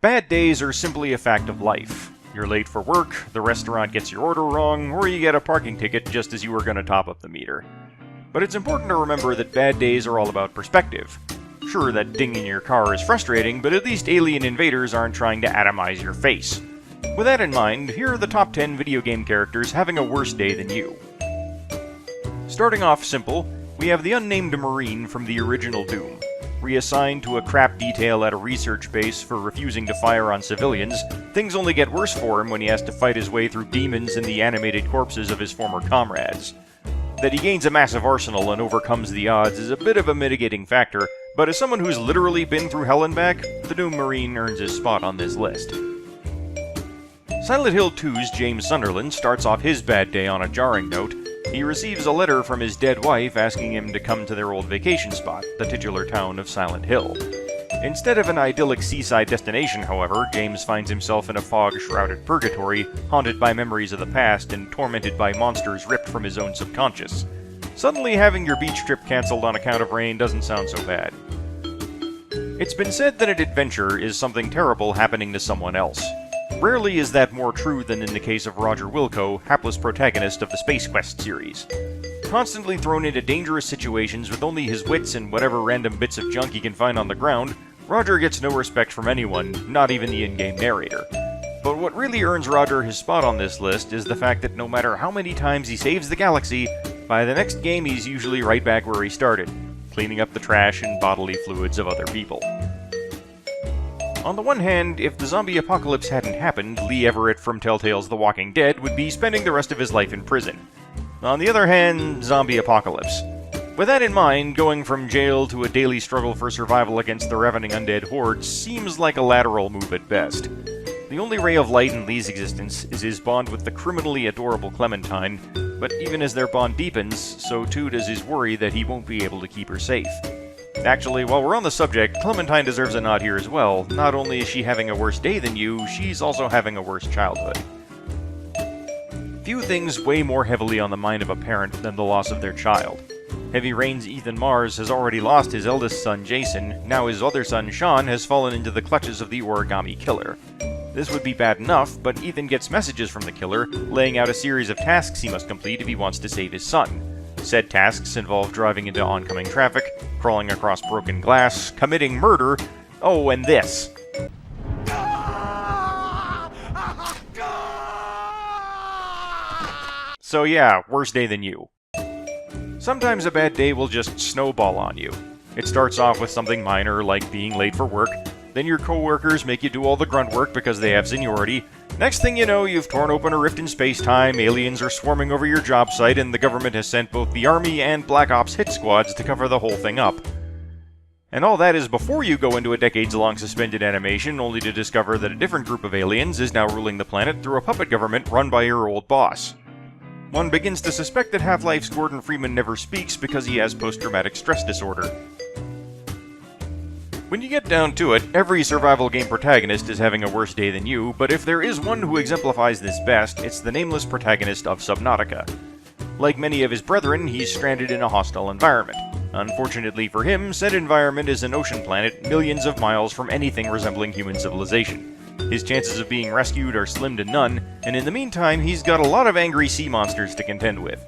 Bad days are simply a fact of life. You're late for work, the restaurant gets your order wrong, or you get a parking ticket just as you were going to top up the meter. But it's important to remember that bad days are all about perspective. Sure, that ding in your car is frustrating, but at least alien invaders aren't trying to atomize your face. With that in mind, here are the top 10 video game characters having a worse day than you. Starting off simple, we have the unnamed Marine from the original Doom. Reassigned to a crap detail at a research base for refusing to fire on civilians, things only get worse for him when he has to fight his way through demons and the animated corpses of his former comrades. That he gains a massive arsenal and overcomes the odds is a bit of a mitigating factor, but as someone who's literally been through hell and back, the Doom Marine earns his spot on this list. Silent Hill 2's James Sunderland starts off his bad day on a jarring note. He receives a letter from his dead wife asking him to come to their old vacation spot, the titular town of Silent Hill. Instead of an idyllic seaside destination, however, James finds himself in a fog-shrouded purgatory, haunted by memories of the past and tormented by monsters ripped from his own subconscious. Suddenly having your beach trip cancelled on account of rain doesn't sound so bad. It's been said that an adventure is something terrible happening to someone else. Rarely is that more true than in the case of Roger Wilco, hapless protagonist of the Space Quest series. Constantly thrown into dangerous situations with only his wits and whatever random bits of junk he can find on the ground, Roger gets no respect from anyone, not even the in-game narrator. But what really earns Roger his spot on this list is the fact that no matter how many times he saves the galaxy, by the next game he's usually right back where he started, cleaning up the trash and bodily fluids of other people. On the one hand, if the zombie apocalypse hadn't happened, Lee Everett from Telltale's The Walking Dead would be spending the rest of his life in prison. On the other hand, zombie apocalypse. With that in mind, going from jail to a daily struggle for survival against the ravening undead hordes seems like a lateral move at best. The only ray of light in Lee's existence is his bond with the criminally adorable Clementine, but even as their bond deepens, so too does his worry that he won't be able to keep her safe. Actually, while we're on the subject, Clementine deserves a nod here as well. Not only is she having a worse day than you, she's also having a worse childhood. Few things weigh more heavily on the mind of a parent than the loss of their child. Heavy Rain's Ethan Mars has already lost his eldest son, Jason. Now his other son, Sean, has fallen into the clutches of the origami killer. This would be bad enough, but Ethan gets messages from the killer, laying out a series of tasks he must complete if he wants to save his son. Said tasks involve driving into oncoming traffic, crawling across broken glass, committing murder, oh, and this. So yeah, worse day than you. Sometimes a bad day will just snowball on you. It starts off with something minor, like being late for work, then your coworkers make you do all the grunt work because they have seniority. Next thing you know, you've torn open a rift in space-time, aliens are swarming over your job site, and the government has sent both the Army and Black Ops hit squads to cover the whole thing up. And all that is before you go into a decades-long suspended animation, only to discover that a different group of aliens is now ruling the planet through a puppet government run by your old boss. One begins to suspect that Half-Life's Gordon Freeman never speaks because he has post-traumatic stress disorder. When you get down to it, every survival game protagonist is having a worse day than you, but if there is one who exemplifies this best, it's the nameless protagonist of Subnautica. Like many of his brethren, he's stranded in a hostile environment. Unfortunately for him, said environment is an ocean planet millions of miles from anything resembling human civilization. His chances of being rescued are slim to none, and in the meantime, he's got a lot of angry sea monsters to contend with.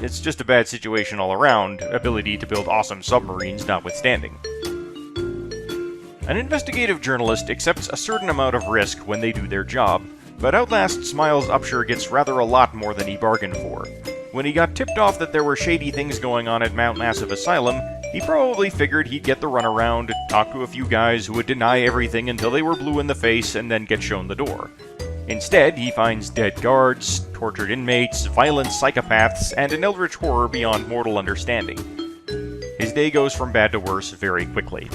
It's just a bad situation all around, ability to build awesome submarines notwithstanding. An investigative journalist accepts a certain amount of risk when they do their job, but Outlast's Miles Upshur gets rather a lot more than he bargained for. When he got tipped off that there were shady things going on at Mount Massive Asylum, he probably figured he'd get the runaround, talk to a few guys who would deny everything until they were blue in the face and then get shown the door. Instead, he finds dead guards, tortured inmates, violent psychopaths, and an eldritch horror beyond mortal understanding. His day goes from bad to worse very quickly.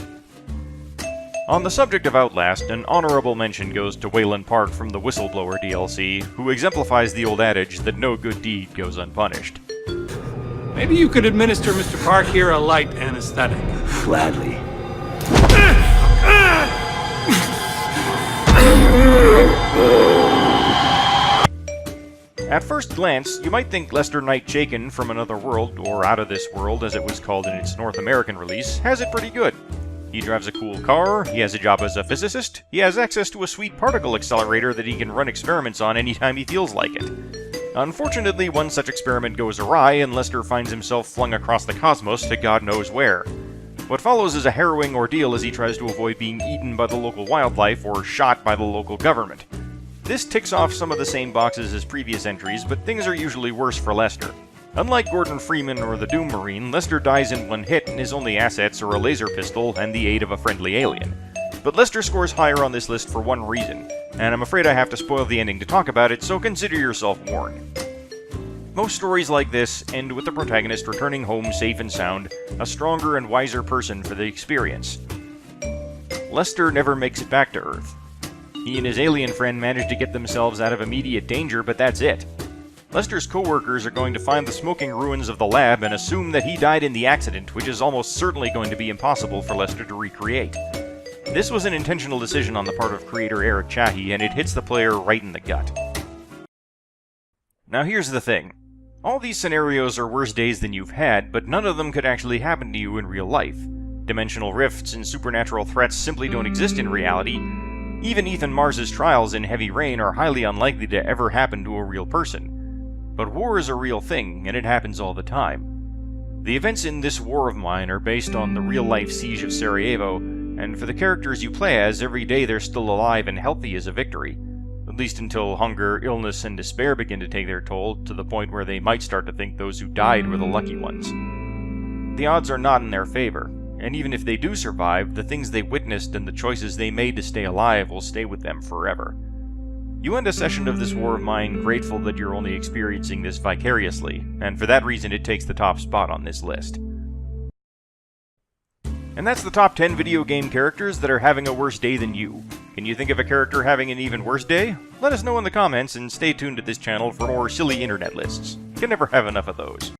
On the subject of Outlast, an honorable mention goes to Waylon Park from the Whistleblower DLC, who exemplifies the old adage that no good deed goes unpunished. Maybe you could administer Mr. Park here a light anesthetic. Gladly. At first glance, you might think Lester Knight Chaykin from Another World, or Out of This World as it was called in its North American release, has it pretty good. He drives a cool car, he has a job as a physicist, he has access to a sweet particle accelerator that he can run experiments on anytime he feels like it. Unfortunately, one such experiment goes awry, and Lester finds himself flung across the cosmos to God knows where. What follows is a harrowing ordeal as he tries to avoid being eaten by the local wildlife or shot by the local government. This ticks off some of the same boxes as previous entries, but things are usually worse for Lester. Unlike Gordon Freeman or the Doom Marine, Lester dies in one hit and his only assets are a laser pistol and the aid of a friendly alien. But Lester scores higher on this list for one reason, and I'm afraid I have to spoil the ending to talk about it, so consider yourself warned. Most stories like this end with the protagonist returning home safe and sound, a stronger and wiser person for the experience. Lester never makes it back to Earth. He and his alien friend manage to get themselves out of immediate danger, but that's it. Lester's co-workers are going to find the smoking ruins of the lab and assume that he died in the accident, which is almost certainly going to be impossible for Lester to recreate. This was an intentional decision on the part of creator Eric Chahi, and it hits the player right in the gut. Now here's the thing. All these scenarios are worse days than you've had, but none of them could actually happen to you in real life. Dimensional rifts and supernatural threats simply don't exist in reality. Even Ethan Mars's trials in Heavy Rain are highly unlikely to ever happen to a real person. But war is a real thing, and it happens all the time. The events in This War of Mine are based on the real-life siege of Sarajevo, and for the characters you play as, every day they're still alive and healthy is a victory. At least until hunger, illness, and despair begin to take their toll, to the point where they might start to think those who died were the lucky ones. The odds are not in their favor, and even if they do survive, the things they witnessed and the choices they made to stay alive will stay with them forever. You end a session of This War of Mine grateful that you're only experiencing this vicariously, and for that reason it takes the top spot on this list. And that's the top 10 video game characters that are having a worse day than you. Can you think of a character having an even worse day? Let us know in the comments, and stay tuned to this channel for more silly internet lists. You can never have enough of those.